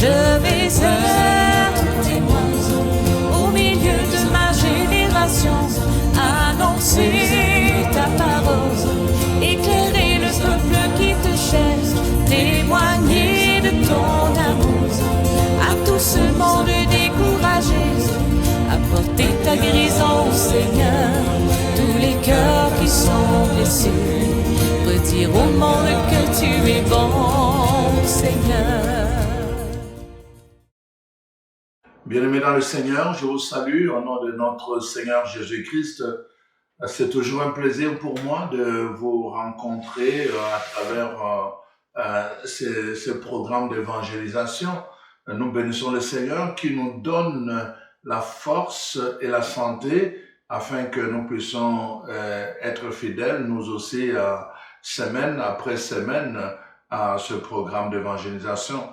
Je vais être témoin au milieu de ma génération, annoncer ta parole, éclairer le peuple qui te cherche, témoigner de ton amour à tout ce monde découragé, apporter ta guérison, Seigneur, tous les cœurs qui sont blessés, redire au monde que tu es bon, Seigneur. Bien-aimés dans le Seigneur, je vous salue au nom de notre Seigneur Jésus-Christ. C'est toujours un plaisir pour moi de vous rencontrer à travers ce programme d'évangélisation. Nous bénissons le Seigneur qui nous donne la force et la santé afin que nous puissions être fidèles, nous aussi, semaine après semaine, à ce programme d'évangélisation.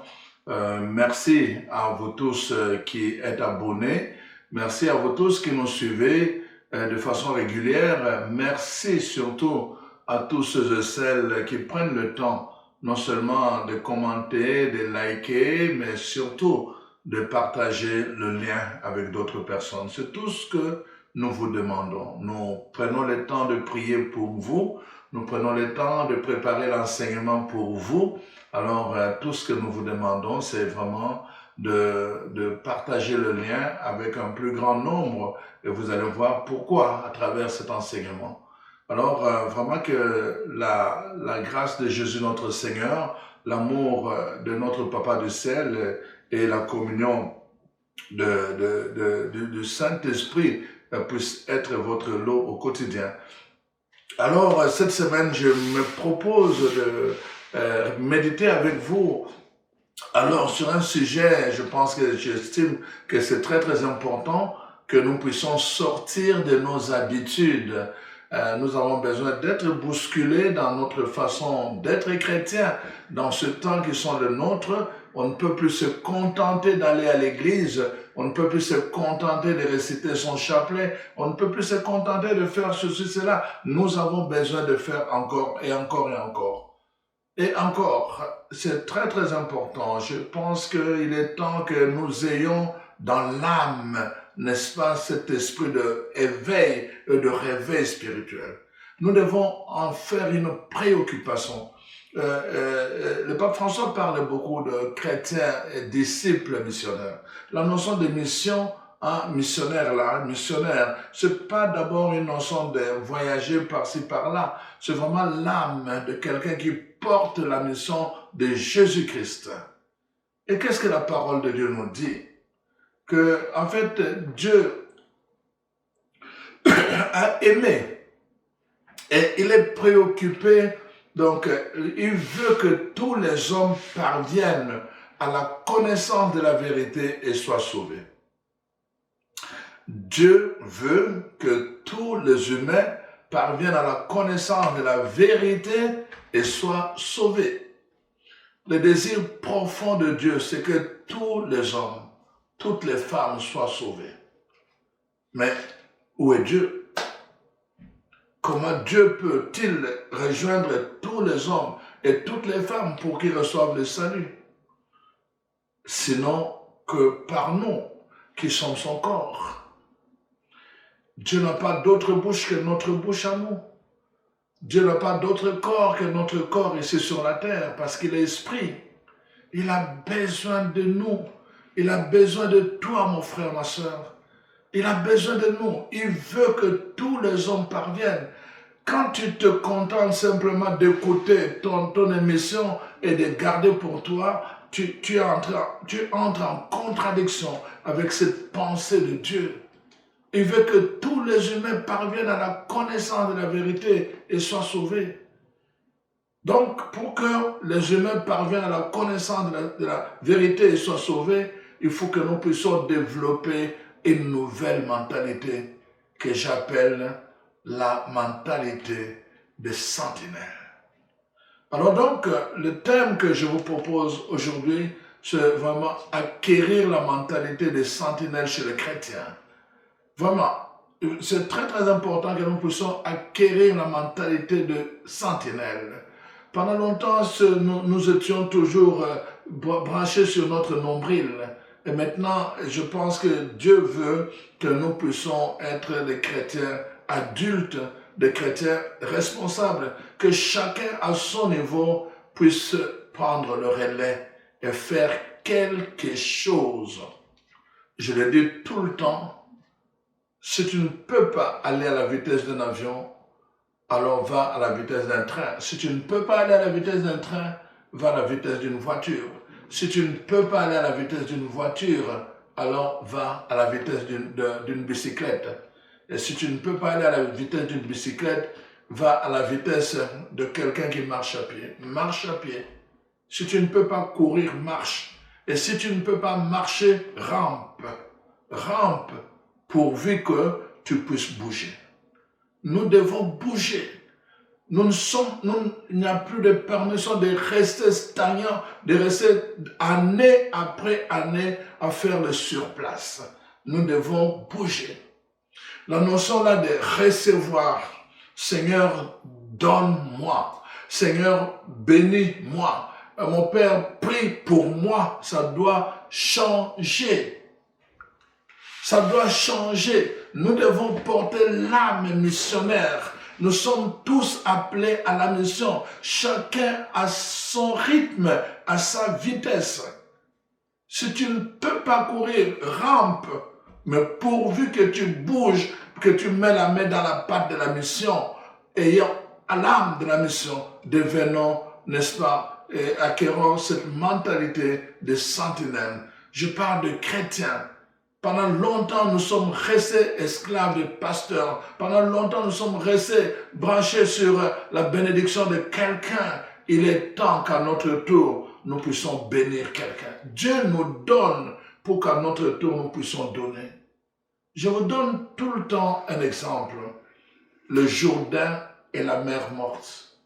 Merci à vous tous qui êtes abonnés. Merci à vous tous qui nous suivez de façon régulière. Merci surtout à tous ceux et celles qui prennent le temps non seulement de commenter, de liker, mais surtout de partager le lien avec d'autres personnes. C'est tout ce que nous vous demandons. Nous prenons le temps de prier pour vous. Nous prenons le temps de préparer l'enseignement pour vous. Alors, tout ce que nous vous demandons, c'est vraiment de partager le lien avec un plus grand nombre. Et vous allez voir pourquoi à travers cet enseignement. Alors, vraiment que la grâce de Jésus notre Seigneur, l'amour de notre Papa du ciel et la communion du Saint-Esprit puissent être votre lot au quotidien. Alors, cette semaine, je me propose de méditer avec vous alors sur un sujet, j'estime que c'est très très important que nous puissions sortir de nos habitudes. Nous avons besoin d'être bousculés dans notre façon d'être chrétien. Dans ce temps qui sont le nôtre, on ne peut plus se contenter d'aller à l'église, on ne peut plus se contenter de réciter son chapelet, on ne peut plus se contenter de faire ceci, cela. Nous avons besoin de faire encore et encore et encore. Et encore, c'est très très important. Je pense qu'il est temps que nous ayons dans l'âme, n'est-ce pas, cet esprit d'éveil et de réveil spirituel. Nous devons en faire une préoccupation. Le pape François parle beaucoup de chrétiens et disciples missionnaires. La notion de mission, missionnaire, c'est pas d'abord une notion de voyager par-ci par-là. C'est vraiment l'âme de quelqu'un qui porte la mission de Jésus-Christ. Et qu'est-ce que la parole de Dieu nous dit? Que, en fait, Dieu a aimé et il est préoccupé. Donc, il veut que tous les hommes parviennent à la connaissance de la vérité et soient sauvés. Dieu veut que tous les humains parviennent à la connaissance de la vérité et soient sauvés. Le désir profond de Dieu, c'est que tous les hommes, toutes les femmes soient sauvées. Mais où est Dieu? Comment Dieu peut-il rejoindre tous les hommes et toutes les femmes pour qu'ils reçoivent le salut? Sinon que par nous, qui sommes son corps. Dieu n'a pas d'autre bouche que notre bouche à nous. Dieu n'a pas d'autre corps que notre corps ici sur la terre, parce qu'il est esprit. Il a besoin de nous. Il a besoin de toi, mon frère, ma soeur. Il a besoin de nous. Il veut que tous les hommes parviennent. Quand tu te contentes simplement d'écouter ton émission et de garder pour toi, tu entres en contradiction avec cette pensée de Dieu. Il veut que tous les humains parviennent à la connaissance de la vérité et soient sauvés. Donc, pour que les humains parviennent à la connaissance de la vérité et soient sauvés, il faut que nous puissions développer une nouvelle mentalité que j'appelle la mentalité des sentinelles. Alors donc, le thème que je vous propose aujourd'hui, c'est vraiment acquérir la mentalité des sentinelles chez les chrétiens. Vraiment, c'est très très important que nous puissions acquérir la mentalité de sentinelle. Pendant longtemps, nous étions toujours branché sur notre nombril. Et maintenant, je pense que Dieu veut que nous puissions être des chrétiens adultes, des chrétiens responsables, que chacun à son niveau puisse prendre le relais et faire quelque chose. Je le dis tout le temps, si tu ne peux pas aller à la vitesse d'un avion, alors va à la vitesse d'un train. Si tu ne peux pas aller à la vitesse d'un train, va à la vitesse d'une voiture. Si tu ne peux pas aller à la vitesse d'une voiture, alors va à la vitesse d'une bicyclette. Et si tu ne peux pas aller à la vitesse d'une bicyclette, va à la vitesse de quelqu'un qui marche à pied. Marche à pied. Si tu ne peux pas courir, marche. Et si tu ne peux pas marcher, rampe. Rampe, pourvu que tu puisses bouger. Nous devons bouger. Il n'y a plus de permission de rester stagnant, de rester année après année à faire le surplace. Nous devons bouger. La notion là de recevoir, Seigneur, donne-moi. Seigneur, bénis-moi. Mon Père, prie pour moi. Ça doit changer. Ça doit changer. Nous devons porter l'âme missionnaire. Nous sommes tous appelés à la mission. Chacun à son rythme, à sa vitesse. Si tu ne peux pas courir, rampe. Mais pourvu que tu bouges, que tu mets la main dans la patte de la mission, ayant à l'âme de la mission, devenons, n'est-ce pas, et acquérons cette mentalité de sentinelle. Je parle de chrétiens. Pendant longtemps, nous sommes restés esclaves de pasteurs. Pendant longtemps, nous sommes restés branchés sur la bénédiction de quelqu'un. Il est temps qu'à notre tour, nous puissions bénir quelqu'un. Dieu nous donne pour qu'à notre tour, nous puissions donner. Je vous donne tout le temps un exemple. Le Jourdain et la mer morte.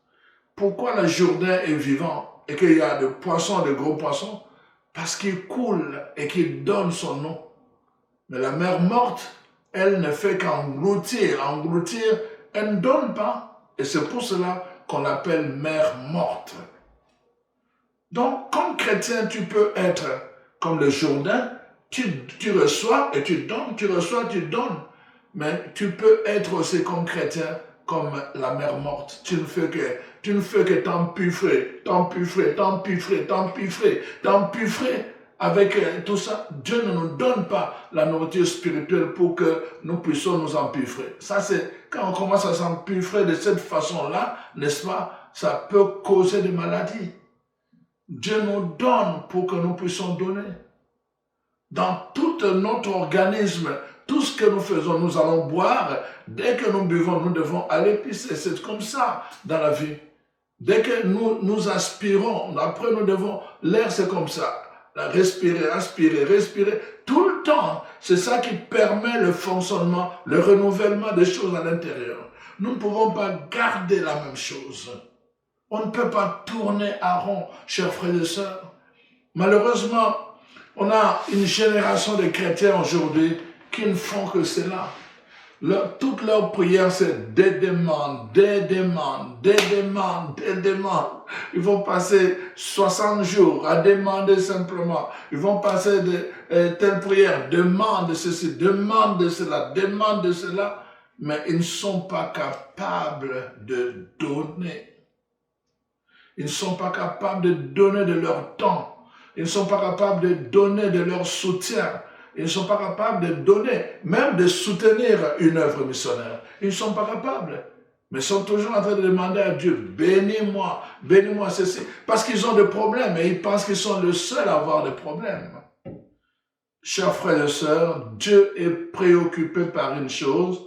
Pourquoi le Jourdain est vivant et qu'il y a des poissons, de gros poissons? Parce qu'il coule et qu'il donne son nom. Mais la mer morte, elle ne fait qu'engloutir. Engloutir, elle ne donne pas. Et c'est pour cela qu'on l'appelle mer morte. Donc, comme chrétien, tu peux être comme le Jourdain. Tu reçois et tu donnes. Tu reçois, tu donnes. Mais tu peux être aussi comme chrétien, comme la mer morte. Tu ne fais que t'empiffrer, t'empiffrer, t'empiffrer, t'empiffrer, t'empiffrer. Avec tout ça, Dieu ne nous donne pas la nourriture spirituelle pour que nous puissions nous empiffrer. Ça, c'est quand on commence à s'empiffrer de cette façon-là, n'est-ce pas, ça peut causer des maladies. Dieu nous donne pour que nous puissions donner. Dans tout notre organisme, tout ce que nous faisons, nous allons boire. Dès que nous buvons, nous devons aller pisser. C'est comme ça dans la vie. Dès que nous aspirons, après nous devons, l'air c'est comme ça. Respirer, aspirer, respirer, tout le temps. C'est ça qui permet le fonctionnement, le renouvellement des choses à l'intérieur. Nous ne pouvons pas garder la même chose. On ne peut pas tourner à rond, chers frères et sœurs. Malheureusement, on a une génération de chrétiens aujourd'hui qui ne font que cela. Toutes leurs prières, c'est des demandes, des demandes, des demandes, des demandes. Ils vont passer 60 jours à demander simplement. Ils vont passer telle prière, demande ceci, demande de cela, demande de cela. Mais ils ne sont pas capables de donner. Ils ne sont pas capables de donner de leur temps. Ils ne sont pas capables de donner de leur soutien. Ils ne sont pas capables de donner, même de soutenir une œuvre missionnaire. Ils ne sont pas capables. Mais ils sont toujours en train de demander à Dieu, bénis-moi, bénis-moi ceci. Parce qu'ils ont des problèmes et ils pensent qu'ils sont les seuls à avoir des problèmes. Chers frères et sœurs, Dieu est préoccupé par une chose,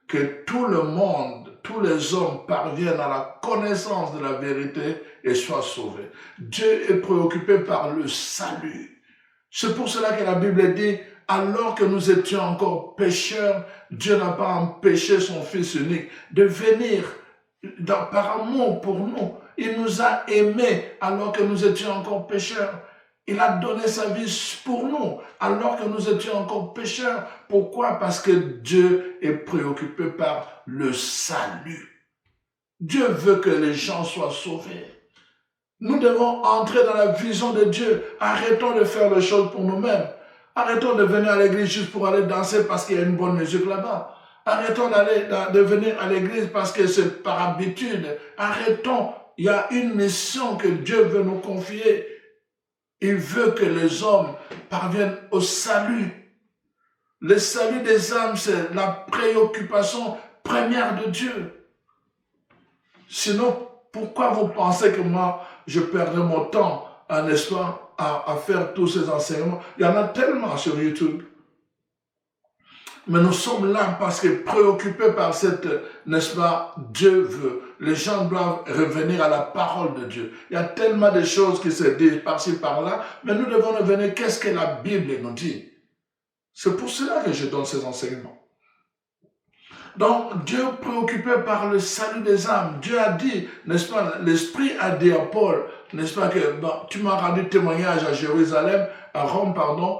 que tout le monde, tous les hommes parviennent à la connaissance de la vérité et soient sauvés. Dieu est préoccupé par le salut. C'est pour cela que la Bible dit, alors que nous étions encore pécheurs, Dieu n'a pas empêché son Fils unique de venir par amour pour nous. Il nous a aimés alors que nous étions encore pécheurs. Il a donné sa vie pour nous alors que nous étions encore pécheurs. Pourquoi? Parce que Dieu est préoccupé par le salut. Dieu veut que les gens soient sauvés. Nous devons entrer dans la vision de Dieu. Arrêtons de faire les choses pour nous-mêmes. Arrêtons de venir à l'église juste pour aller danser parce qu'il y a une bonne musique là-bas. Arrêtons de venir à l'église parce que c'est par habitude. Arrêtons. Il y a une mission que Dieu veut nous confier. Il veut que les hommes parviennent au salut. Le salut des âmes, c'est la préoccupation première de Dieu. Sinon, pourquoi vous pensez que moi, je perdrai mon temps, n'est-ce pas, à faire tous ces enseignements? Il y en a tellement sur YouTube. Mais nous sommes là parce que préoccupés par cette, n'est-ce pas, Dieu veut. Les gens doivent revenir à la parole de Dieu. Il y a tellement de choses qui se disent par-ci, par-là, mais nous devons revenir, qu'est-ce que la Bible nous dit? C'est pour cela que je donne ces enseignements. Donc, Dieu préoccupé par le salut des âmes. Dieu a dit, n'est-ce pas, l'Esprit a dit à Paul, n'est-ce pas, que bon, tu m'as rendu témoignage à Jérusalem, à Rome, pardon,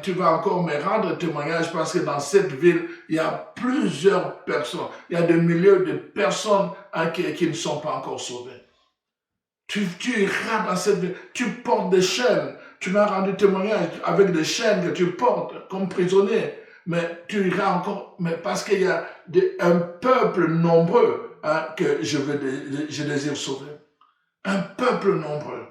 tu vas encore me rendre témoignage parce que dans cette ville, il y a plusieurs personnes, il y a des milliers de personnes qui ne sont pas encore sauvées. Tu iras dans cette ville, tu portes des chaînes, tu m'as rendu témoignage avec des chaînes que tu portes comme prisonnier. Mais tu iras encore, mais parce qu'il y a un peuple nombreux que je désire sauver. Un peuple nombreux.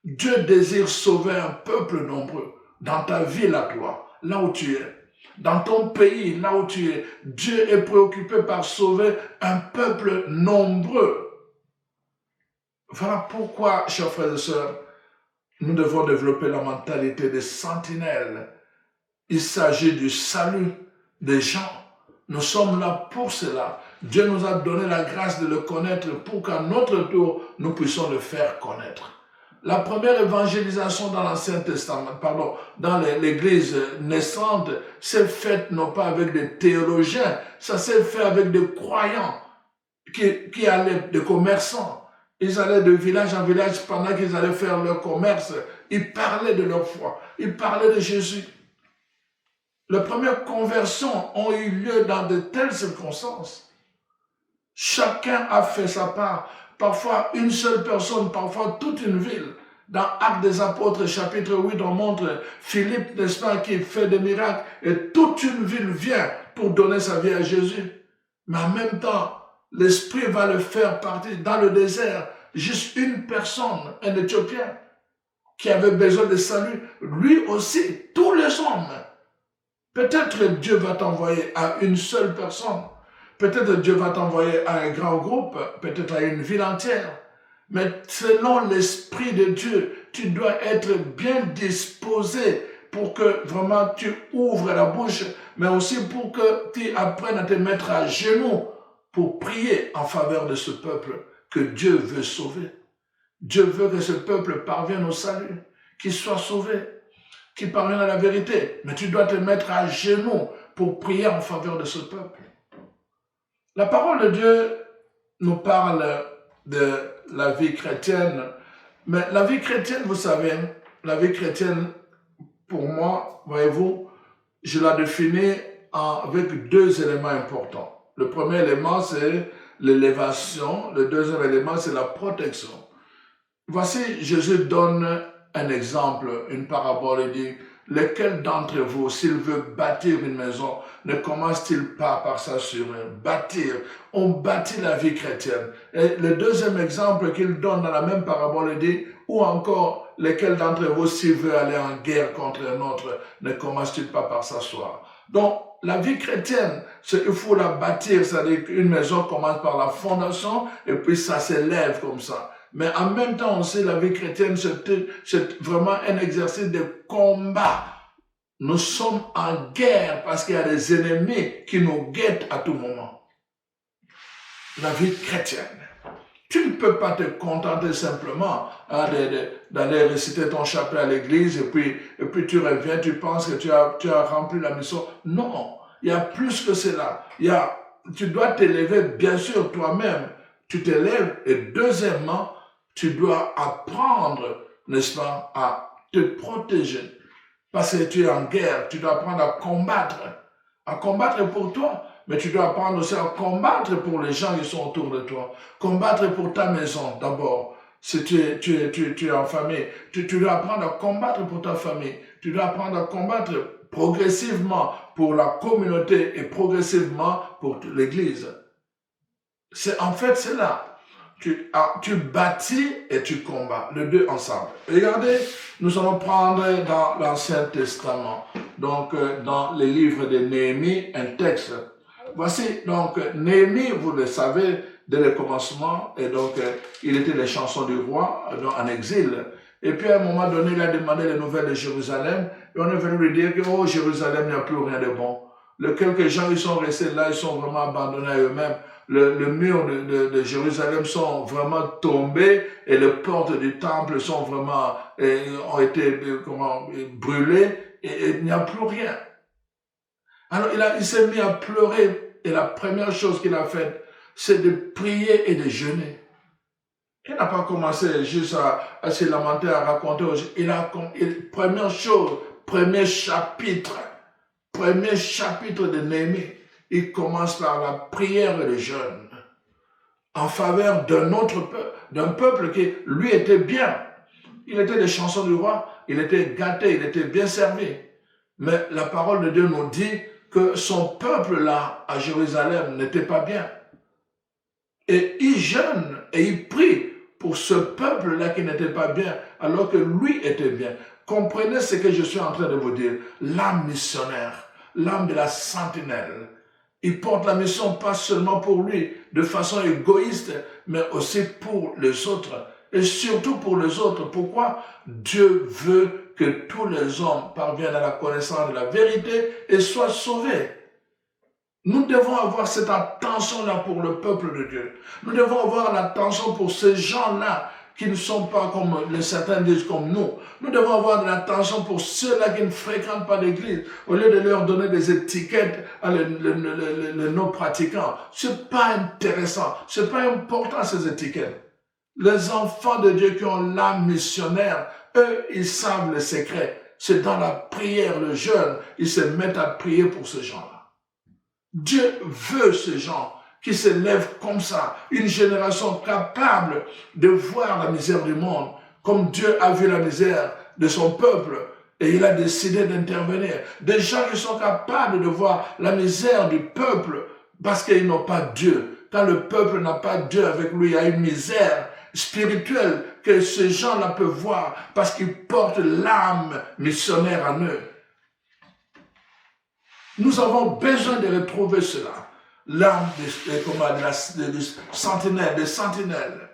Dieu désire sauver un peuple nombreux dans ta ville à toi, là où tu es. Dans ton pays, là où tu es. Dieu est préoccupé par sauver un peuple nombreux. Voilà pourquoi, chers frères et sœurs, nous devons développer la mentalité des sentinelles. Il s'agit du salut des gens. Nous sommes là pour cela. Dieu nous a donné la grâce de le connaître pour qu'à notre tour, nous puissions le faire connaître. La première évangélisation dans l'Ancien Testament, dans l'Église naissante, s'est faite non pas avec des théologiens, ça s'est fait avec des croyants qui allaient, des commerçants. Ils allaient de village en village pendant qu'ils allaient faire leur commerce. Ils parlaient de leur foi. Ils parlaient de Jésus. Les premières conversions ont eu lieu dans de telles circonstances. Chacun a fait sa part. Parfois une seule personne, parfois toute une ville. Dans Actes des Apôtres, chapitre 8, on montre Philippe, n'est-ce pas, qui fait des miracles. Et toute une ville vient pour donner sa vie à Jésus. Mais en même temps, l'Esprit va le faire partir dans le désert. Juste une personne, un Éthiopien, qui avait besoin de salut. Lui aussi, tous les hommes. Peut-être Dieu va t'envoyer à une seule personne. Peut-être Dieu va t'envoyer à un grand groupe, peut-être à une ville entière. Mais selon l'Esprit de Dieu, tu dois être bien disposé pour que vraiment tu ouvres la bouche, mais aussi pour que tu apprennes à te mettre à genoux pour prier en faveur de ce peuple que Dieu veut sauver. Dieu veut que ce peuple parvienne au salut, qu'il soit sauvé, qu'il parvienne à la vérité. Mais tu dois te mettre à genoux pour prier en faveur de ce peuple. La parole de Dieu nous parle de la vie chrétienne. Mais la vie chrétienne, vous savez, la vie chrétienne, pour moi, voyez-vous, je la définis avec deux éléments importants. Le premier élément, c'est l'élévation. Le deuxième élément, c'est la protection. Voici, Jésus donne un exemple, une parabole. Il dit, lequel d'entre vous, s'il veut bâtir une maison, ne commence-t-il pas par s'assurer, bâtir? On bâtit la vie chrétienne. Et le deuxième exemple qu'il donne dans la même parabole, il dit, ou encore, lequel d'entre vous, s'il veut aller en guerre contre un autre, ne commence-t-il pas par s'asseoir? Donc, la vie chrétienne, il faut la bâtir, c'est-à-dire qu'une maison commence par la fondation et puis ça s'élève comme ça. Mais en même temps aussi, la vie chrétienne, c'est vraiment un exercice de combat. Nous sommes en guerre parce qu'il y a des ennemis qui nous guettent à tout moment. La vie chrétienne. Tu ne peux pas te contenter simplement d'aller réciter ton chapelet à l'église et puis tu reviens, tu penses que tu as rempli la mission. Non, il y a plus que cela. Tu dois t'élever, bien sûr, toi-même. Tu t'élèves et deuxièmement, tu dois apprendre, n'est-ce pas, à te protéger. Parce que tu es en guerre, tu dois apprendre à combattre pour toi. Mais tu dois apprendre aussi à combattre pour les gens qui sont autour de toi. Combattre pour ta maison d'abord. Si tu es en famille, tu dois apprendre à combattre pour ta famille. Tu dois apprendre à combattre progressivement pour la communauté et progressivement pour l'Église. En fait, c'est là. Tu bâtis et tu combats, les deux ensemble. Regardez, nous allons prendre dans l'Ancien Testament, donc dans les livres de Néhémie, un texte. Voici, donc, Néhémie, vous le savez, dès le commencement, et donc, il était les chansons du roi, en exil. Et puis, à un moment donné, il a demandé les nouvelles de Jérusalem, et on est venu lui dire que, oh, Jérusalem, il n'y a plus rien de bon. Quelques gens, ils sont restés là, ils sont vraiment abandonnés à eux-mêmes. Le mur de Jérusalem sont vraiment tombés et les portes du temple sont vraiment, ont été brûlées et il n'y a plus rien. Alors il s'est mis à pleurer et la première chose qu'il a faite, c'est de prier et de jeûner. Il n'a pas commencé juste à se lamenter, à raconter. Première chose, premier chapitre de Néhémie. Il commence par la prière et le jeûne en faveur d'un peuple qui, lui, était bien. Il était des chansons du roi, il était gâté, il était bien servi. Mais la parole de Dieu nous dit que son peuple-là, à Jérusalem, n'était pas bien. Et il jeûne et il prie pour ce peuple-là qui n'était pas bien, alors que lui était bien. Comprenez ce que je suis en train de vous dire. L'âme missionnaire, l'âme de la sentinelle, il porte la mission pas seulement pour lui, de façon égoïste, mais aussi pour les autres. Et surtout pour les autres. Pourquoi? Dieu veut que tous les hommes parviennent à la connaissance de la vérité et soient sauvés. Nous devons avoir cette attention-là pour le peuple de Dieu. Nous devons avoir l'attention pour ces gens-là qui ne sont pas comme certains disent comme nous. Nous devons avoir de l'attention pour ceux-là qui ne fréquentent pas l'église. Au lieu de leur donner des étiquettes à les non-pratiquants. C'est pas intéressant. C'est pas important ces étiquettes. Les enfants de Dieu qui ont l'âme missionnaire, eux, ils savent le secret. C'est dans la prière, le jeûne, ils se mettent à prier pour ces gens-là. Dieu veut ces gens qui se lèvent comme ça, une génération capable de voir la misère du monde, comme Dieu a vu la misère de son peuple, et il a décidé d'intervenir. Des gens qui sont capables de voir la misère du peuple, parce qu'ils n'ont pas Dieu. Quand le peuple n'a pas Dieu avec lui, il y a une misère spirituelle que ces gens-là peuvent voir, parce qu'ils portent l'âme missionnaire en eux. Nous avons besoin de retrouver cela. L'âme des sentinelles.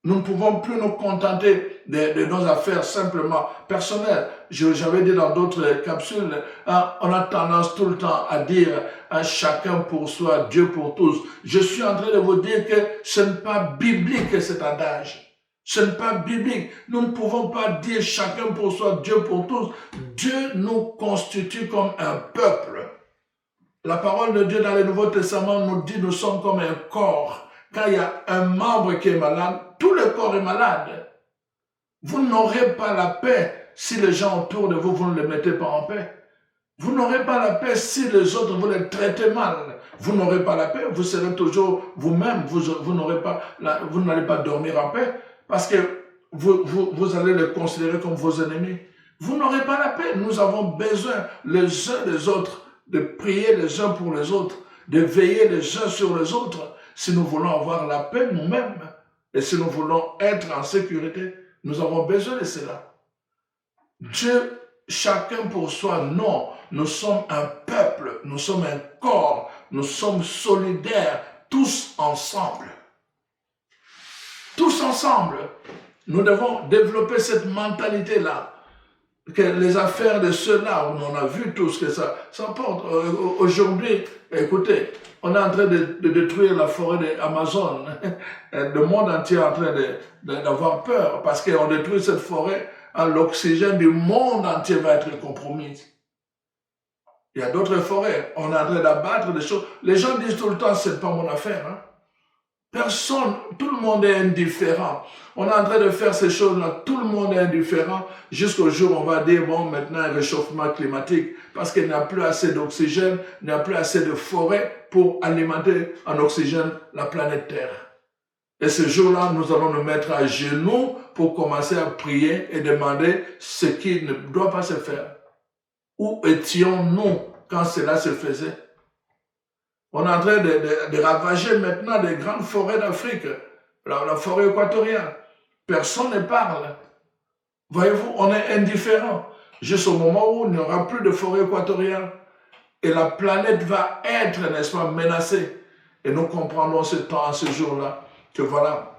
Nous ne pouvons plus nous contenter de nos affaires simplement personnelles. J'avais dit dans d'autres capsules, on a tendance tout le temps à dire chacun pour soi, Dieu pour tous. Je suis en train de vous dire que ce n'est pas biblique cet adage. Ce n'est pas biblique. Nous ne pouvons pas dire chacun pour soi, Dieu pour tous. Dieu nous constitue comme un peuple. La parole de Dieu dans le Nouveau Testament nous dit nous sommes comme un corps. Quand il y a un membre qui est malade, tout le corps est malade. Vous n'aurez pas la paix si les gens autour de vous, vous ne les mettez pas en paix. Vous n'aurez pas la paix si les autres, vous les traitez mal. Vous n'aurez pas la paix, vous serez toujours vous-même, vous n'allez pas dormir en paix parce que vous allez les considérer comme vos ennemis. Vous n'aurez pas la paix. Nous avons besoin les uns des autres de prier les uns pour les autres, de veiller les uns sur les autres, si nous voulons avoir la paix nous-mêmes, et si nous voulons être en sécurité, nous avons besoin de cela. Dieu, chacun pour soi, non, nous sommes un peuple, nous sommes un corps, nous sommes solidaires, tous ensemble. Tous ensemble, nous devons développer cette mentalité-là, que les affaires de ceux-là, on a vu tout ce que ça porte. Aujourd'hui, écoutez, on est en train de détruire la forêt d'Amazon. Le monde entier est en train d'avoir peur parce qu'on détruit cette forêt, l'oxygène du monde entier va être compromis. Il y a d'autres forêts, on est en train d'abattre des choses. Les gens disent tout le temps, c'est pas mon affaire. Hein? Personne, tout le monde est indifférent. On est en train de faire ces choses-là, tout le monde est indifférent, jusqu'au jour où on va dire, bon, maintenant, un réchauffement climatique, parce qu'il n'y a plus assez d'oxygène, il n'y a plus assez de forêt pour alimenter en oxygène la planète Terre. Et ce jour-là, nous allons nous mettre à genoux pour commencer à prier et demander ce qui ne doit pas se faire. Où étions-nous quand cela se faisait? On est en train de ravager maintenant des grandes forêts d'Afrique, la forêt équatoriale. Personne ne parle. Voyez-vous, on est indifférent. Jusqu'au moment où il n'y aura plus de forêt équatoriale. Et la planète va être, n'est-ce pas, menacée. Et nous comprendrons ce temps, ce jour-là, que voilà,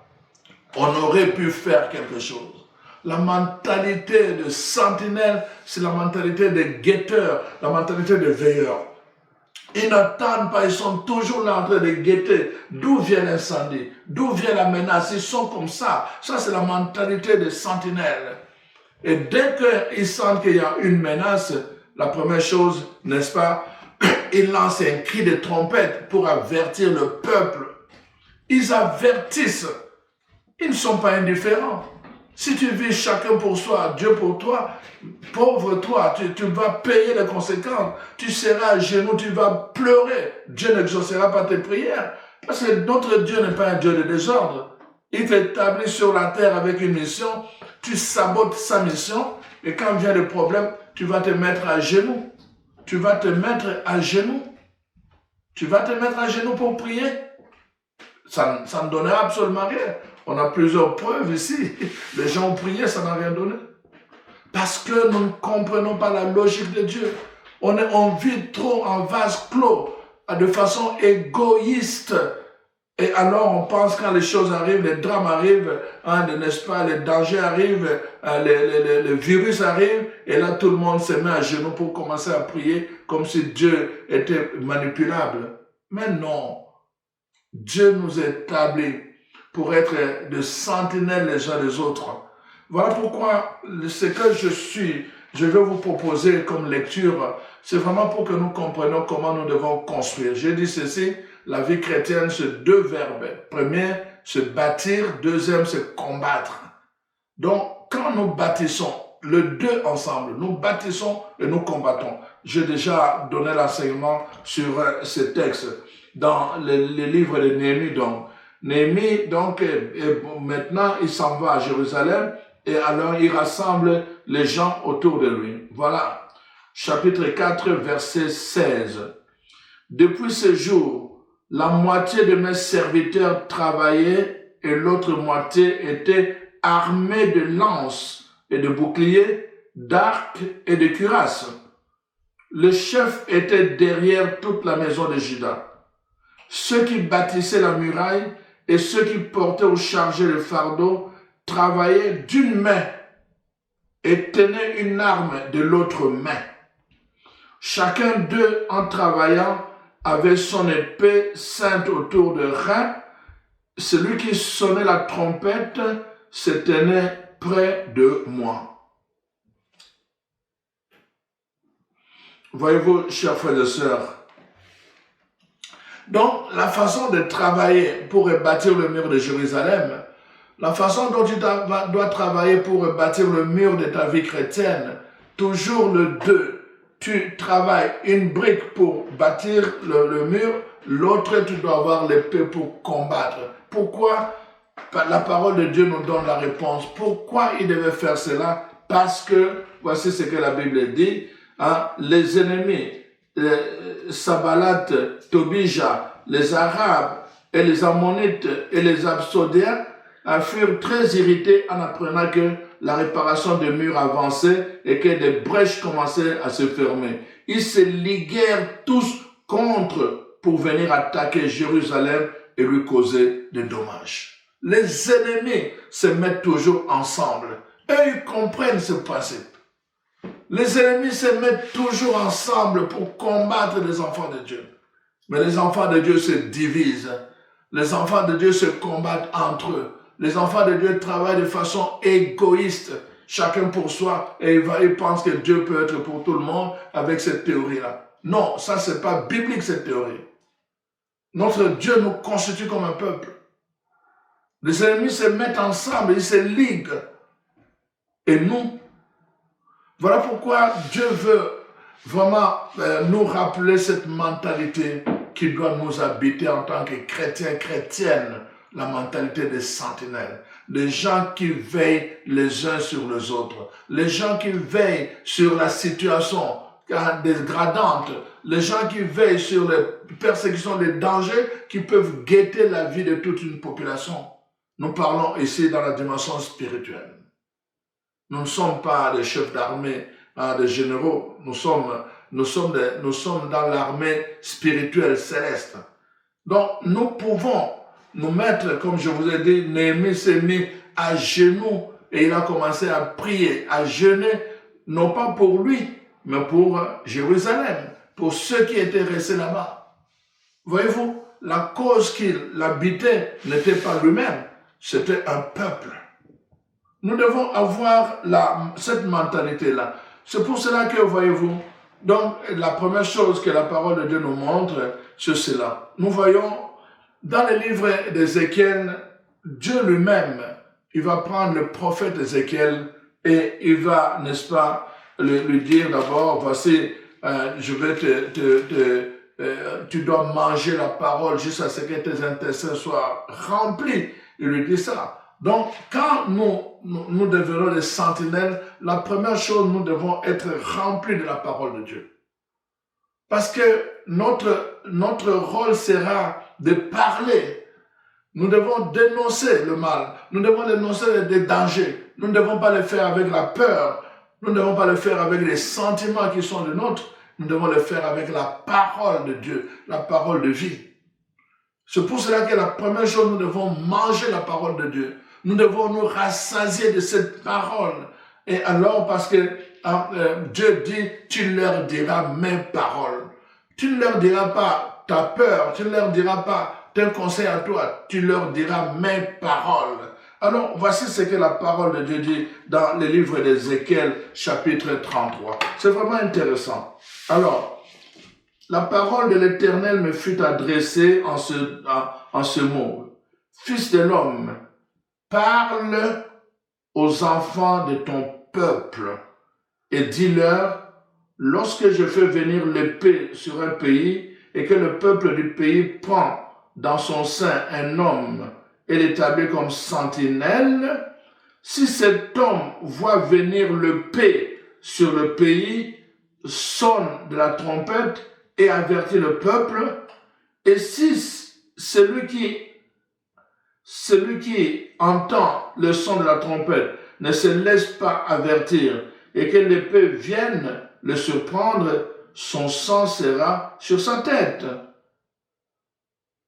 on aurait pu faire quelque chose. La mentalité de sentinelle, c'est la mentalité de guetteur, la mentalité de veilleur. Ils n'attendent pas, ils sont toujours là en train de guetter. D'où vient l'incendie? D'où vient la menace? Ils sont comme ça. Ça, c'est la mentalité de sentinelle. Et dès qu'ils sentent qu'il y a une menace, la première chose, n'est-ce pas, ils lancent un cri de trompette pour avertir le peuple. Ils avertissent. Ils ne sont pas indifférents. Si tu vis chacun pour soi, Dieu pour toi, pauvre toi, tu vas payer les conséquences. Tu seras à genoux, tu vas pleurer. Dieu n'exaucera pas tes prières. Parce que notre Dieu n'est pas un Dieu de désordre. Il t'établit sur la terre avec une mission. Tu sabotes sa mission. Et quand vient le problème, tu vas te mettre à genoux. Tu vas te mettre à genoux. Tu vas te mettre à genoux pour prier. Ça ne donnera absolument rien. On a plusieurs preuves ici. Les gens ont prié, ça n'a rien donné. Parce que nous ne comprenons pas la logique de Dieu. On vit trop en vase clos, de façon égoïste. Et alors on pense quand les choses arrivent, les drames arrivent, n'est-ce pas, les dangers arrivent, les virus arrivent, et là tout le monde se met à genoux pour commencer à prier comme si Dieu était manipulable. Mais non. Dieu nous établit pour être de sentinelles les uns les autres. Voilà pourquoi ce que je vais vous proposer comme lecture, c'est vraiment pour que nous comprenions comment nous devons construire. J'ai dit ceci, la vie chrétienne, c'est deux verbes. Premier, se bâtir. Deuxième, c'est combattre. Donc, quand nous bâtissons, les deux ensemble, nous bâtissons et nous combattons. J'ai déjà donné l'enseignement sur ces textes dans les livres de Néhémie. Donc, Néhémie, maintenant, il s'en va à Jérusalem et alors il rassemble les gens autour de lui. Voilà, chapitre 4, verset 16. Depuis ce jour, la moitié de mes serviteurs travaillaient et l'autre moitié était armée de lances et de boucliers, d'arcs et de cuirasses. Le chef était derrière toute la maison de Juda. Ceux qui bâtissaient la muraille et ceux qui portaient ou chargeaient le fardeau travaillaient d'une main et tenaient une arme de l'autre main. Chacun d'eux, en travaillant, avait son épée ceinte autour de rein. Celui qui sonnait la trompette se tenait près de moi. Voyez-vous, chers frères et sœurs, donc la façon de travailler pour bâtir le mur de Jérusalem, la façon dont tu dois travailler pour bâtir le mur de ta vie chrétienne, toujours le deux. Tu travailles une brique pour bâtir le mur, l'autre tu dois avoir l'épée pour combattre. Pourquoi? La parole de Dieu nous donne la réponse. Pourquoi il devait faire cela? Parce que, voici ce que la Bible dit, les ennemis, Sabalat, Tobija, les Arabes et les Ammonites et les Absodéens furent très irrités en apprenant que la réparation des murs avançait et que des brèches commençaient à se fermer. Ils se liguèrent tous contre pour venir attaquer Jérusalem et lui causer des dommages. Les ennemis se mettent toujours ensemble. Eux, ils comprennent ce principe. Les ennemis se mettent toujours ensemble pour combattre les enfants de Dieu. Mais les enfants de Dieu se divisent. Les enfants de Dieu se combattent entre eux. Les enfants de Dieu travaillent de façon égoïste, chacun pour soi, et ils pensent que Dieu peut être pour tout le monde avec cette théorie-là. Non, ça c'est pas biblique cette théorie. Notre Dieu nous constitue comme un peuple. Les ennemis se mettent ensemble, ils se liguent. Et nous, voilà pourquoi Dieu veut vraiment nous rappeler cette mentalité qui doit nous habiter en tant que chrétiens, chrétiennes. la mentalité des sentinelles, les gens qui veillent les uns sur les autres, les gens qui veillent sur la situation dégradante, les gens qui veillent sur les persécutions, les dangers qui peuvent guetter la vie de toute une population. Nous parlons ici dans la dimension spirituelle. Nous ne sommes pas des chefs d'armée, des généraux, nous sommes dans l'armée spirituelle céleste. Donc, nous pouvons nous mettre, comme je vous ai dit, Néhémie s'est mis à genoux et il a commencé à prier, à jeûner, non pas pour lui, mais pour Jérusalem, pour ceux qui étaient restés là-bas. Voyez-vous, la cause qu'il habitait n'était pas lui-même, c'était un peuple. Nous devons avoir cette mentalité-là. C'est pour cela que, voyez-vous, donc la première chose que la parole de Dieu nous montre, c'est cela. Nous voyons dans le livre d'Ézéchiel, Dieu lui-même, il va prendre le prophète Ézéchiel et il va, n'est-ce pas, lui dire d'abord, voici, je vais tu dois manger la parole jusqu'à ce que tes intestins soient remplis. Il lui dit ça. Donc, quand nous devenons des sentinelles, la première chose, nous devons être remplis de la parole de Dieu. Parce que notre rôle sera de parler. Nous devons dénoncer le mal. Nous devons dénoncer les dangers. Nous ne devons pas le faire avec la peur. Nous ne devons pas le faire avec les sentiments qui sont les nôtres. Nous devons le faire avec la parole de Dieu, la parole de vie. C'est pour cela que la première chose, nous devons manger la parole de Dieu. Nous devons nous rassasier de cette parole. Et alors, parce que Dieu dit, tu leur diras mes paroles. Tu ne leur diras pas ta peur, tu ne leur diras pas tes conseils à toi, tu leur diras mes paroles. Alors, voici ce que la parole de Dieu dit dans le livre d'Ézéchiel, chapitre 33. C'est vraiment intéressant. Alors, la parole de l'Éternel me fut adressée en ce mot. Fils de l'homme, parle aux enfants de ton peuple et dis-leur, lorsque je fais venir l'épée sur un pays et que le peuple du pays prend dans son sein un homme et l'établit comme sentinelle, si cet homme voit venir l'épée sur le pays, sonne de la trompette et avertit le peuple, et si celui qui entend le son de la trompette ne se laisse pas avertir et que l'épée vienne le surprendre, son sang sera sur sa tête.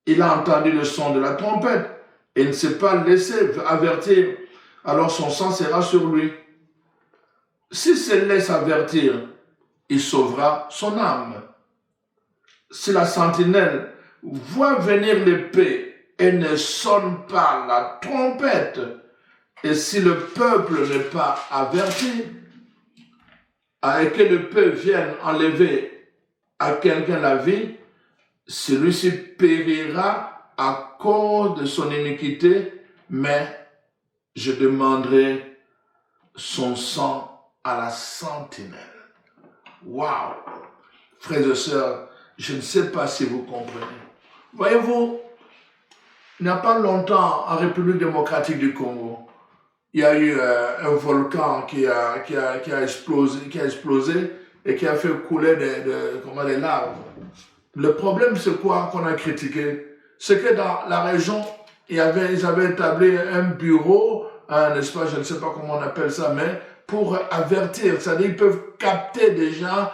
Il a entendu le son de la trompette et ne s'est pas laissé avertir, alors son sang sera sur lui. S'il se laisse avertir, il sauvera son âme. Si la sentinelle voit venir l'épée et ne sonne pas la trompette, et si le peuple n'est pas averti, et que l'épée vienne enlever à quelqu'un la vie, celui-ci périra à cause de son iniquité, mais je demanderai son sang à la sentinelle. Waouh! Frères et sœurs, je ne sais pas si vous comprenez. Voyez-vous, il n'y a pas longtemps, en République démocratique du Congo, il y a eu un volcan qui a explosé et qui a fait couler des laves. Le problème, c'est quoi qu'on a critiqué? C'est que dans la région, ils avaient établi un bureau, n'est-ce pas, je ne sais pas comment on appelle ça, mais pour avertir, c'est-à-dire ils peuvent capter déjà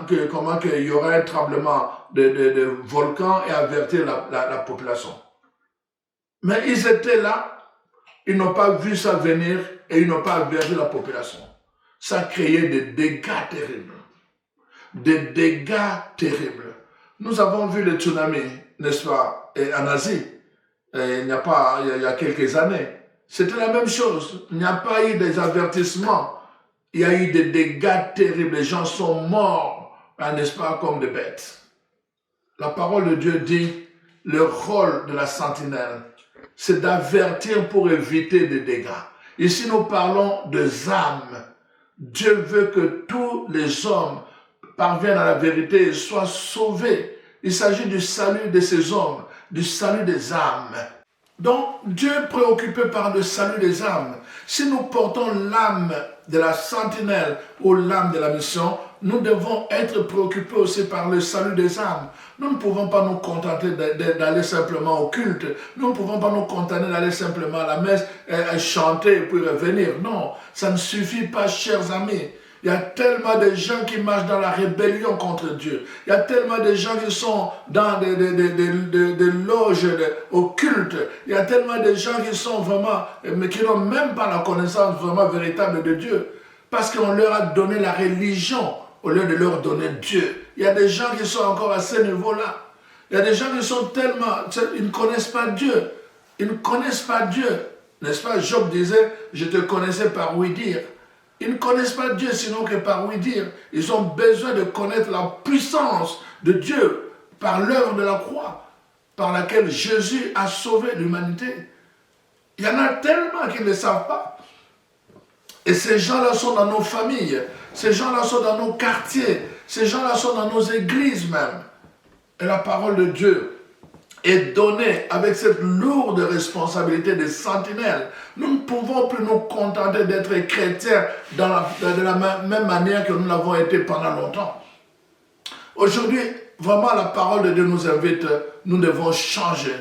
qu'il y aurait un tremblement de volcan et avertir la population. Mais ils étaient là, ils n'ont pas vu ça venir et ils n'ont pas averti la population. Ça a créé des dégâts terribles. Des dégâts terribles. Nous avons vu le tsunami, n'est-ce pas, en Asie, il y a quelques années. C'était la même chose. Il n'y a pas eu des avertissements. Il y a eu des dégâts terribles. Les gens sont morts, n'est-ce pas, comme des bêtes. La parole de Dieu dit, le rôle de la sentinelle, c'est d'avertir pour éviter des dégâts. Ici, nous parlons des âmes. Dieu veut que tous les hommes parviennent à la vérité et soient sauvés. Il s'agit du salut de ces hommes, du salut des âmes. Donc, Dieu est préoccupé par le salut des âmes. Si nous portons l'âme de la sentinelle ou l'âme de la mission, nous devons être préoccupés aussi par le salut des âmes. Nous ne pouvons pas nous contenter d'aller simplement au culte. Nous ne pouvons pas nous contenter d'aller simplement à la messe, chanter et puis revenir. Non, ça ne suffit pas, chers amis. Il y a tellement de gens qui marchent dans la rébellion contre Dieu. Il y a tellement de gens qui sont dans des loges au culte. Il y a tellement de gens qui sont vraiment, mais qui n'ont même pas la connaissance vraiment véritable de Dieu. Parce qu'on leur a donné la religion au lieu de leur donner Dieu. Il y a des gens qui sont encore à ce niveau-là. Il y a des gens qui sont tellement, ils ne connaissent pas Dieu. Ils ne connaissent pas Dieu. N'est-ce pas? Job disait, je te connaissais par oui dire. Ils ne connaissent pas Dieu sinon que par oui dire. Ils ont besoin de connaître la puissance de Dieu par l'œuvre de la croix, par laquelle Jésus a sauvé l'humanité. Il y en a tellement qui ne le savent pas. Et ces gens-là sont dans nos familles, ces gens-là sont dans nos quartiers, ces gens-là sont dans nos églises même. Et la parole de Dieu est donnée avec cette lourde responsabilité de sentinelle. Nous ne pouvons plus nous contenter d'être chrétiens de la même manière que nous l'avons été pendant longtemps. Aujourd'hui, vraiment la parole de Dieu nous invite, nous devons changer.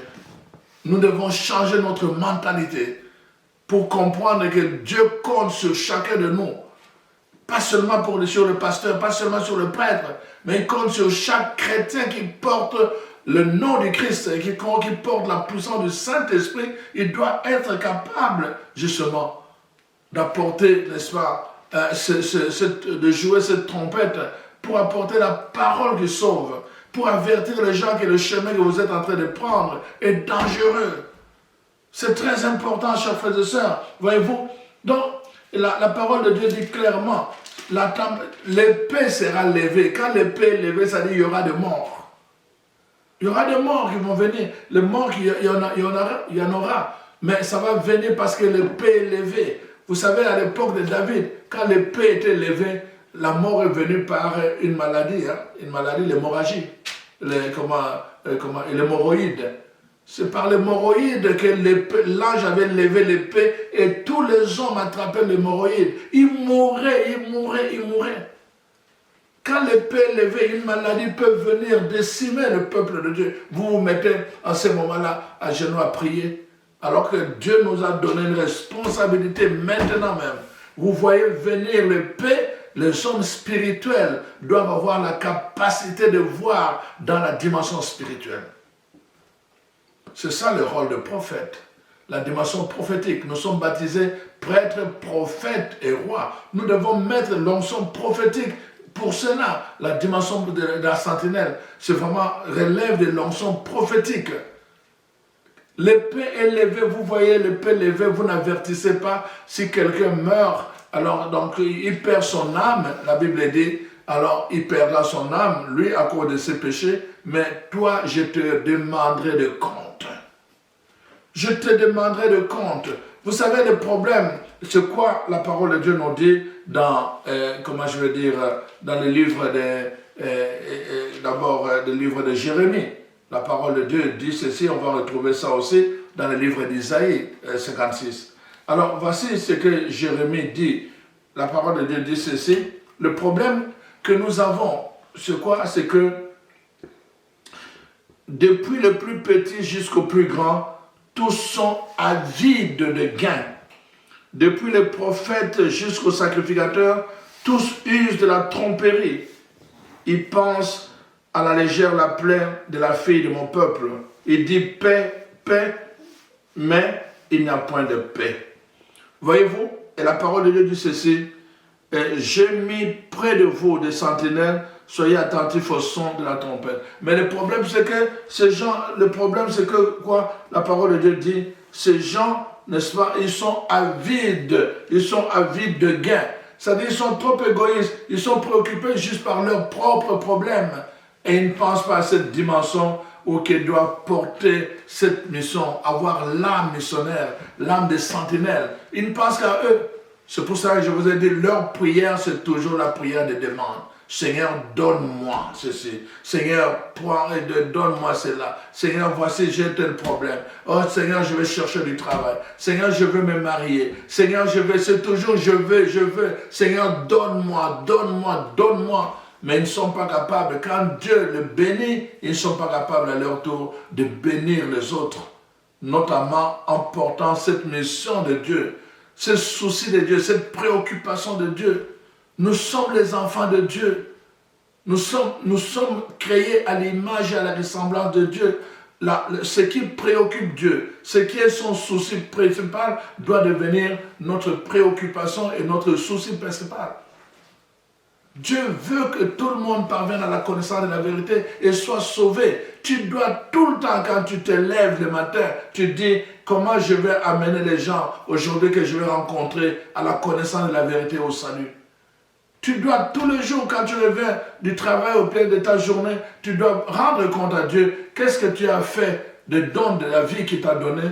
Nous devons changer notre mentalité pour comprendre que Dieu compte sur chacun de nous. Pas seulement sur le pasteur, pas seulement sur le prêtre, mais il compte sur chaque chrétien qui porte le nom du Christ et qui porte la puissance du Saint-Esprit. Il doit être capable, justement, d'apporter, n'est-ce pas, de jouer cette trompette pour apporter la parole qui sauve, pour avertir les gens que le chemin que vous êtes en train de prendre est dangereux. C'est très important, chers frères et sœurs. Voyez-vous, donc, la parole de Dieu dit clairement, l'épée sera levée. Quand l'épée est levée, ça dit qu'il y aura des morts. Il y aura des morts qui vont venir. Les morts, il y en aura. Mais ça va venir parce que l'épée est levée. Vous savez, à l'époque de David, quand l'épée était levée, la mort est venue par une maladie, l'hémorragie, l'hémorroïde. C'est par l'hémorroïde que l'ange avait levé l'épée et tous les hommes attrapaient l'hémorroïde. Ils mouraient. Quand l'épée est levée, une maladie peut venir décimer le peuple de Dieu. Vous vous mettez en ce moment-là à genoux à prier, alors que Dieu nous a donné une responsabilité maintenant même. Vous voyez venir l'épée, les hommes spirituels doivent avoir la capacité de voir dans la dimension spirituelle. C'est ça le rôle de prophète, la dimension prophétique. Nous sommes baptisés prêtres, prophètes et rois. Nous devons mettre l'onction prophétique. Pour cela, la dimension de la sentinelle, c'est vraiment relève de l'onction prophétique. L'épée est levée, vous voyez l'épée levée, vous n'avertissez pas si quelqu'un meurt. Alors, donc, il perd son âme, la Bible dit, alors il perdra son âme, lui, à cause de ses péchés, mais toi, je te demanderai de compte. Je te demanderai de compte. Vous savez, le problème, c'est quoi la parole de Dieu nous dit dans, dans le livre le livre de Jérémie. La parole de Dieu dit ceci, on va retrouver ça aussi dans le livre d'Isaïe 56. Alors, voici ce que Jérémie dit. La parole de Dieu dit ceci. Le problème que nous avons, c'est quoi? C'est que depuis le plus petit jusqu'au plus grand, tous sont avides de gain. Depuis les prophètes jusqu'aux sacrificateurs, tous usent de la tromperie. Ils pensent à la légère la plaie de la fille de mon peuple. Il dit paix, paix, mais il n'y a point de paix. Voyez-vous, et la parole de Dieu dit ceci, j'ai mis près de vous des sentinelles, soyez attentifs au son de la trompette. Mais le problème, c'est que ces gens, la parole de Dieu dit, ces gens, n'est-ce pas, ils sont avides de gain. C'est-à-dire, ils sont trop égoïstes, ils sont préoccupés juste par leurs propres problèmes. Et ils ne pensent pas à cette dimension où ils doivent porter cette mission, avoir l'âme missionnaire, l'âme des sentinelles. Ils ne pensent qu'à eux. C'est pour ça que je vous ai dit, leur prière, c'est toujours la prière de demande. Seigneur, donne-moi ceci. Seigneur, prends et donne-moi cela. Seigneur, voici, j'ai tel problème. Oh Seigneur, je vais chercher du travail. Seigneur, je veux me marier. Seigneur, c'est toujours, je veux. Seigneur, donne-moi, donne-moi, donne-moi. Mais ils ne sont pas capables, quand Dieu le bénit, ils ne sont pas capables à leur tour de bénir les autres. Notamment en portant cette mission de Dieu, ce souci de Dieu, cette préoccupation de Dieu. Nous sommes les enfants de Dieu. Nous sommes créés à l'image et à la ressemblance de Dieu. Ce qui préoccupe Dieu, ce qui est son souci principal, doit devenir notre préoccupation et notre souci principal. Dieu veut que tout le monde parvienne à la connaissance de la vérité et soit sauvé. Tu dois tout le temps, quand tu te lèves le matin, tu dis comment je vais amener les gens aujourd'hui que je vais rencontrer à la connaissance de la vérité au salut. Tu dois tous les jours, quand tu reviens du travail au plein de ta journée, tu dois rendre compte à Dieu. Qu'est-ce que tu as fait de don de la vie qu'il t'a donné?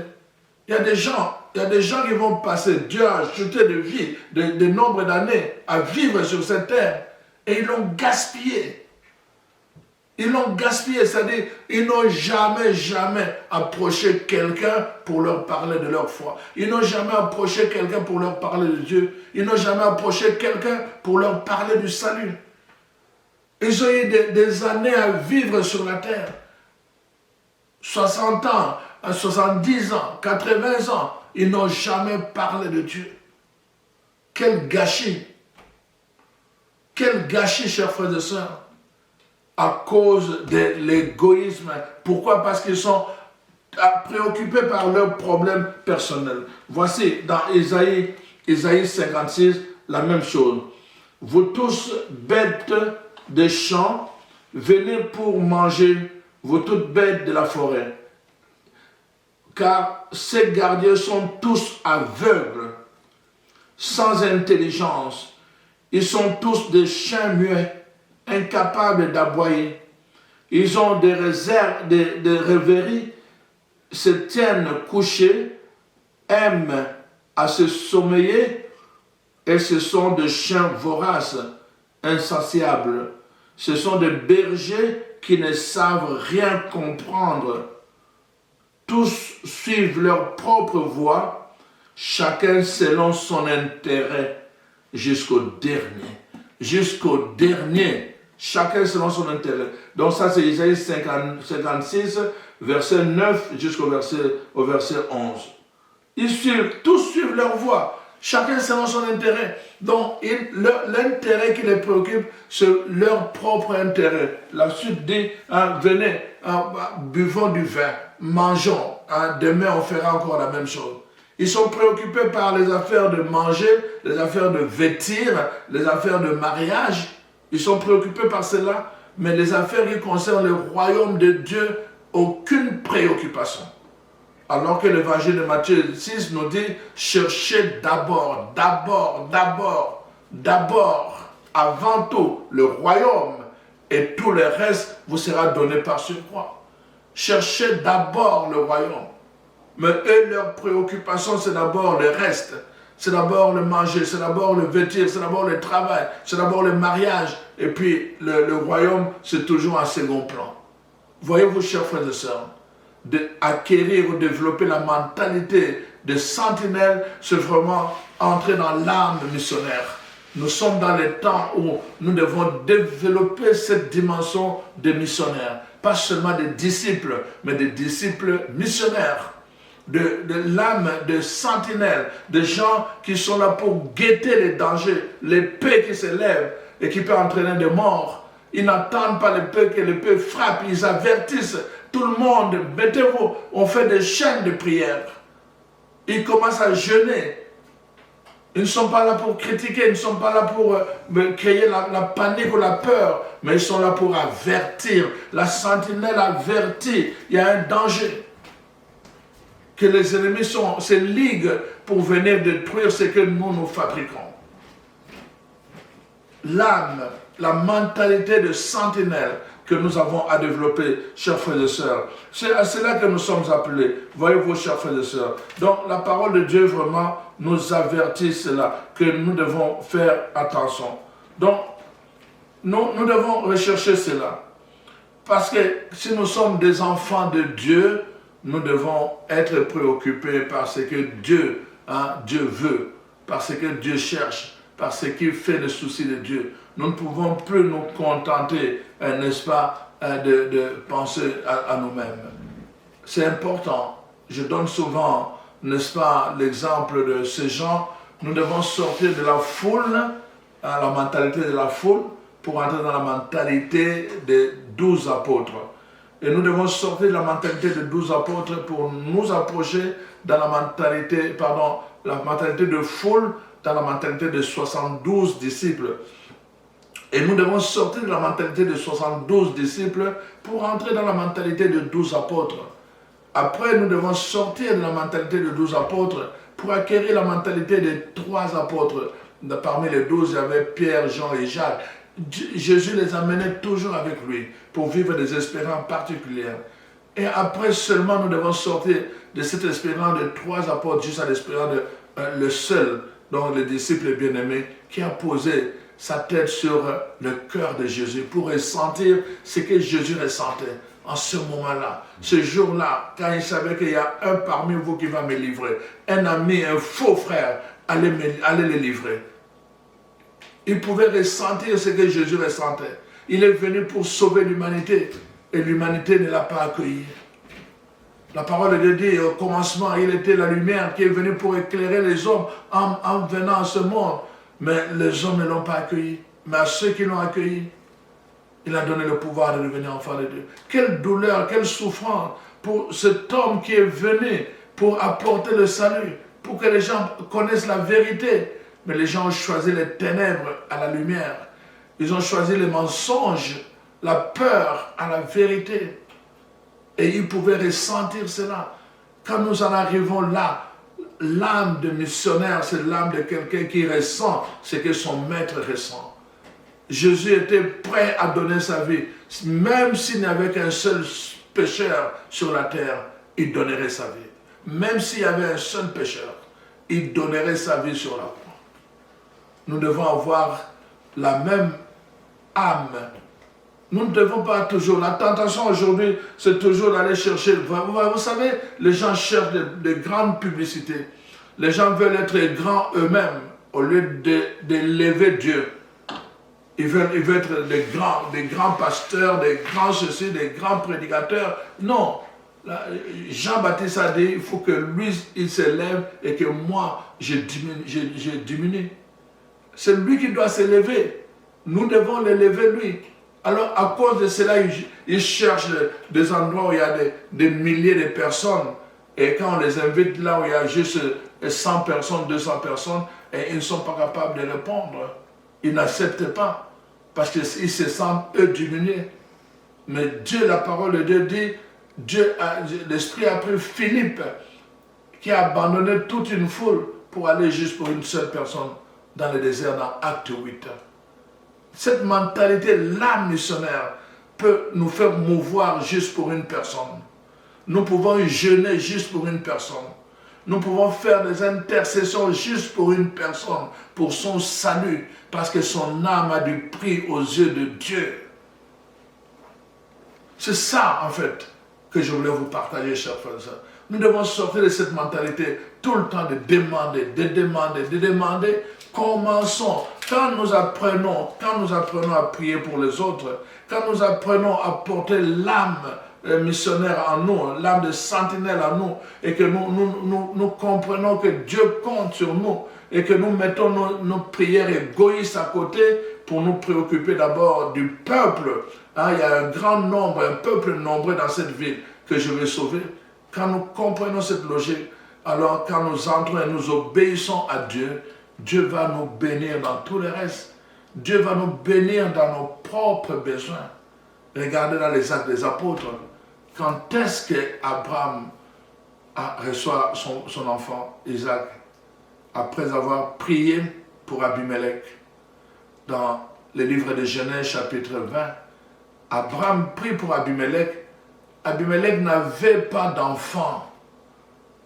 Il y a des gens qui vont passer, Dieu a ajouté de vie, de nombre d'années à vivre sur cette terre. Et ils l'ont gaspillé. Ils l'ont gaspillé, c'est-à-dire ils n'ont jamais approché quelqu'un pour leur parler de leur foi. Ils n'ont jamais approché quelqu'un pour leur parler de Dieu. Ils n'ont jamais approché quelqu'un pour leur parler du salut. Ils ont eu des années à vivre sur la terre. 60 ans, 70 ans, 80 ans, ils n'ont jamais parlé de Dieu. Quel gâchis! Quel gâchis, chers frères et sœurs, à cause de l'égoïsme. Pourquoi? Parce qu'ils sont préoccupés par leurs problèmes personnels. Voici, dans Isaïe 56, la même chose. Vous tous, bêtes des champs, venez pour manger, vous toutes bêtes de la forêt. Car ces gardiens sont tous aveugles, sans intelligence. Ils sont tous des chiens muets, incapables d'aboyer. Ils ont des réserves, des rêveries, se tiennent couchés, aiment à se sommeiller, et ce sont des chiens voraces, insatiables. Ce sont des bergers qui ne savent rien comprendre. Tous suivent leur propre voie, chacun selon son intérêt. Jusqu'au dernier, chacun selon son intérêt. Donc ça c'est Isaïe 56, verset 9 jusqu'au verset 11. Tous suivent leur voie, chacun selon son intérêt. Donc l'intérêt qui les préoccupe, c'est leur propre intérêt. La suite dit, venez, buvons du vin, mangeons, demain on fera encore la même chose. Ils sont préoccupés par les affaires de manger, les affaires de vêtir, les affaires de mariage. Ils sont préoccupés par cela. Mais les affaires qui concernent le royaume de Dieu, aucune préoccupation. Alors que l'évangile de Matthieu 6 nous dit, cherchez d'abord, avant tout, le royaume, et tout le reste vous sera donné par surcroît. Cherchez d'abord le royaume. Mais eux, leur préoccupation, c'est d'abord le reste. C'est d'abord le manger, c'est d'abord le vêtir, c'est d'abord le travail, c'est d'abord le mariage. Et puis, le royaume, c'est toujours un second plan. Voyez-vous, chers frères et sœurs, d'acquérir ou développer la mentalité de sentinelle, c'est vraiment entrer dans l'âme missionnaire. Nous sommes dans les temps où nous devons développer cette dimension de missionnaire. Pas seulement des disciples, mais des disciples missionnaires. De l'âme de sentinelle, de gens qui sont là pour guetter les dangers, l'épée qui se lève et qui peut entraîner des morts. Ils n'attendent pas l'épée que l'épée frappe, ils avertissent tout le monde, mettez-vous, on fait des chaînes de prière. Ils commencent à jeûner. Ils ne sont pas là pour critiquer, ils ne sont pas là pour créer la panique ou la peur, mais ils sont là pour avertir. La sentinelle avertit, il y a un danger. Que les ennemis se liguent pour venir détruire ce que nous fabriquons. L'âme, la mentalité de sentinelle que nous avons à développer, chers frères et sœurs. C'est à cela que nous sommes appelés. Voyez-vous, chers frères et sœurs. Donc, la parole de Dieu vraiment nous avertit cela, que nous devons faire attention. Donc, Nous devons rechercher cela. Parce que si nous sommes des enfants de Dieu, nous devons être préoccupés par ce que Dieu veut, par ce que Dieu cherche, par ce qu'il fait le souci de Dieu. Nous ne pouvons plus nous contenter, n'est-ce pas, de penser à nous-mêmes. C'est important. Je donne souvent, n'est-ce pas, l'exemple de ces gens. Nous devons sortir de la foule, la mentalité de la foule, pour entrer dans la mentalité des 12 apôtres. Et nous devons sortir de la mentalité des 12 apôtres pour nous approcher dans la mentalité de foule, dans la mentalité de 72 disciples. Et nous devons sortir de la mentalité de 72 disciples pour entrer dans la mentalité de 12 apôtres. Après, nous devons sortir de la mentalité de 12 apôtres pour acquérir la mentalité des 3 apôtres. Parmi les 12, il y avait Pierre, Jean et Jacques. Jésus les amenait toujours avec lui pour vivre des espérances particulières. Et après seulement, nous devons sortir de cette espérance de 3 apôtres jusqu'à l'espérance de le seul, donc le disciple bien-aimé, qui a posé sa tête sur le cœur de Jésus pour ressentir ce que Jésus ressentait en ce moment-là, ce jour-là, quand il savait qu'il y a un parmi vous qui va me livrer, un ami, un faux frère, allez le livrer. Il pouvait ressentir ce que Jésus ressentait. Il est venu pour sauver l'humanité et l'humanité ne l'a pas accueilli. La parole de Dieu dit, au commencement, il était la lumière qui est venue pour éclairer les hommes en venant à ce monde. Mais les hommes ne l'ont pas accueilli. Mais à ceux qui l'ont accueilli, il a donné le pouvoir de devenir enfant de Dieu. Quelle douleur, quelle souffrance pour cet homme qui est venu pour apporter le salut, pour que les gens connaissent la vérité. Mais les gens ont choisi les ténèbres à la lumière. Ils ont choisi les mensonges, la peur à la vérité. Et ils pouvaient ressentir cela. Quand nous en arrivons là, l'âme de missionnaire, c'est l'âme de quelqu'un qui ressent ce que son maître ressent. Jésus était prêt à donner sa vie. Même s'il n'y avait qu'un seul pécheur sur la terre, il donnerait sa vie. Même s'il y avait un seul pécheur, il donnerait sa vie sur la croix. Nous devons avoir la même âme. Nous ne devons pas toujours. La tentation aujourd'hui, c'est toujours d'aller chercher. Vous savez, les gens cherchent de grandes publicités. Les gens veulent être grands eux-mêmes au lieu d'élever Dieu. Ils veulent être des grands pasteurs, des grands ceci, des grands prédicateurs. Non. Jean-Baptiste a dit, il faut que lui, il s'élève et que moi, je diminue. C'est lui qui doit s'élever. Nous devons l'élever lui. Alors, à cause de cela, ils cherchent des endroits où il y a des milliers de personnes. Et quand on les invite là où il y a juste 100 personnes, 200 personnes, et ils ne sont pas capables de répondre. Ils n'acceptent pas. Parce qu'ils se sentent, eux, diminués. Mais Dieu, la parole de Dieu dit, l'Esprit a pris Philippe, qui a abandonné toute une foule pour aller juste pour une seule personne dans le désert, dans Acte 8. Cette mentalité, l'âme missionnaire, peut nous faire mouvoir juste pour une personne. Nous pouvons jeûner juste pour une personne. Nous pouvons faire des intercessions juste pour une personne, pour son salut, parce que son âme a du prix aux yeux de Dieu. C'est ça, en fait, que je voulais vous partager, chers frères et sœurs. Nous devons sortir de cette mentalité tout le temps de demander. Commençons. Quand nous apprenons à prier pour les autres, quand nous apprenons à porter l'âme missionnaire en nous, l'âme de sentinelle en nous, et que nous comprenons que Dieu compte sur nous, et que nous mettons nos prières égoïstes à côté pour nous préoccuper d'abord du peuple. Il y a un grand nombre, un peuple nombreux dans cette ville que je vais sauver. Quand nous comprenons cette logique, alors quand nous entrons et nous obéissons à Dieu, Dieu va nous bénir dans tout le reste. Dieu va nous bénir dans nos propres besoins. Regardez dans les Actes des Apôtres, quand est-ce qu'Abraham reçoit son enfant, Isaac, après avoir prié pour Abimelech. Dans le livre de Genèse, chapitre 20, Abraham prie pour Abimelech. Abimelech n'avait pas d'enfant.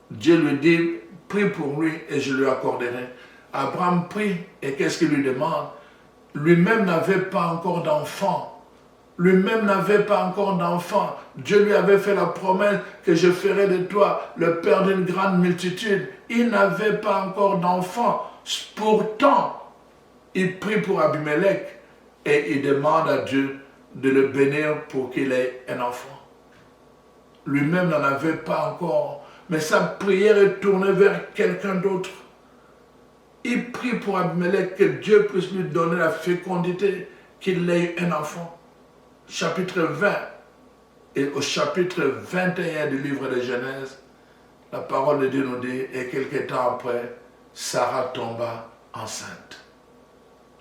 Dieu lui dit, prie pour lui et je lui accorderai. Abraham prie et qu'est-ce qu'il lui demande? lui-même n'avait pas encore d'enfant. Lui-même n'avait pas encore d'enfant. Dieu lui avait fait la promesse que je ferai de toi le père d'une grande multitude. Il n'avait pas encore d'enfant. Pourtant, il prie pour Abimelech et il demande à Dieu de le bénir pour qu'il ait un enfant. Lui-même n'en avait pas encore, mais sa prière est tournée vers quelqu'un d'autre. Il prie pour Abimelech que Dieu puisse lui donner la fécondité, qu'il ait un enfant. Chapitre 20 et au chapitre 21 du livre de Genèse, la parole de Dieu nous dit, et quelque temps après, Sarah tomba enceinte.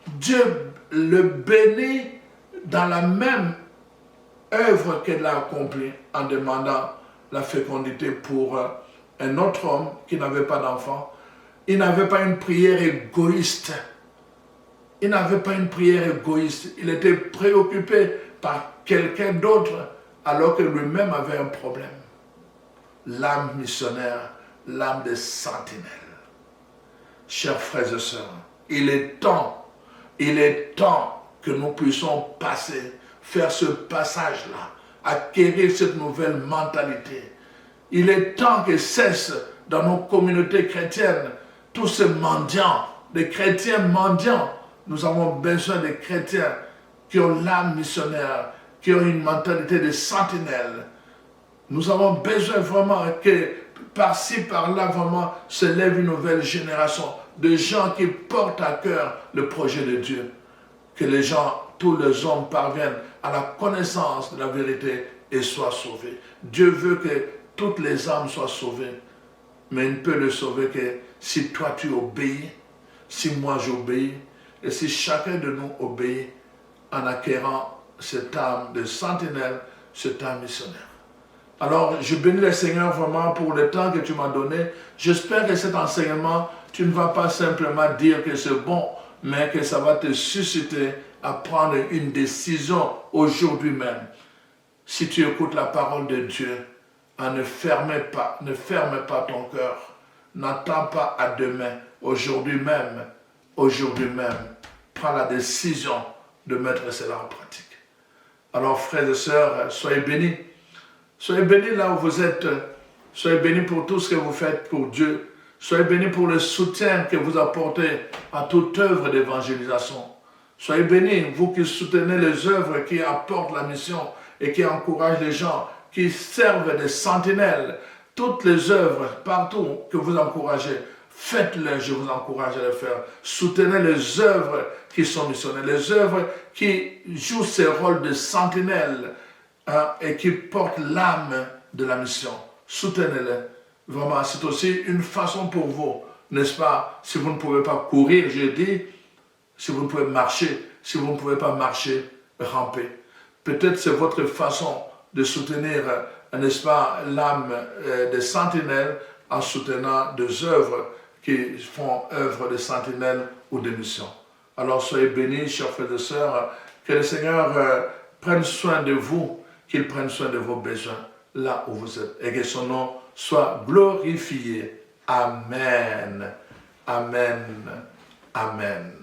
Dieu le bénit dans la même œuvre qu'elle a accomplie en demandant la fécondité pour un autre homme qui n'avait pas d'enfant. Il n'avait pas une prière égoïste. Il n'avait pas une prière égoïste. Il était préoccupé par quelqu'un d'autre alors que lui-même avait un problème. L'âme missionnaire, l'âme des sentinelles. Chers frères et sœurs, il est temps que nous puissions faire ce passage-là, acquérir cette nouvelle mentalité. Il est temps que cesse dans nos communautés chrétiennes tous ces mendiants, des chrétiens mendiants. Nous avons besoin de chrétiens qui ont l'âme missionnaire, qui ont une mentalité de sentinelle. Nous avons besoin vraiment que par-ci, par-là, vraiment, se lève une nouvelle génération de gens qui portent à cœur le projet de Dieu. Que les gens, tous les hommes parviennent à la connaissance de la vérité et soient sauvés. Dieu veut que toutes les âmes soient sauvées, mais il ne peut le sauver que si toi tu obéis, si moi j'obéis, et si chacun de nous obéit en acquérant cette âme de sentinelle, cette âme missionnaire. Alors, je bénis le Seigneur vraiment pour le temps que tu m'as donné. J'espère que cet enseignement, tu ne vas pas simplement dire que c'est bon, mais que ça va te susciter à prendre une décision aujourd'hui même. Si tu écoutes la parole de Dieu, ne ferme pas ton cœur. N'attends pas à demain. Aujourd'hui même, prends la décision de mettre cela en pratique. Alors, frères et sœurs, soyez bénis. Soyez bénis là où vous êtes. Soyez bénis pour tout ce que vous faites pour Dieu. Soyez bénis pour le soutien que vous apportez à toute œuvre d'évangélisation. Soyez bénis, vous qui soutenez les œuvres qui apportent la mission et qui encouragent les gens, qui servent des sentinelles. Toutes les œuvres, partout que vous encouragez, faites-le, je vous encourage à le faire. Soutenez les œuvres qui sont missionnaires, les œuvres qui jouent ces rôles de sentinelles et qui portent l'âme de la mission. Soutenez-les. Vraiment, c'est aussi une façon pour vous, n'est-ce pas? Si vous ne pouvez pas courir, j'ai dit, si vous ne pouvez marcher, si vous ne pouvez pas marcher, rampez. Peut-être c'est votre façon de soutenir, n'est-ce pas, l'âme des sentinelles en soutenant des œuvres qui font œuvre de sentinelles ou de mission. Alors soyez bénis, chers frères et sœurs, que le Seigneur prenne soin de vous, qu'il prenne soin de vos besoins là où vous êtes et que son nom soit glorifié. Amen. Amen. Amen.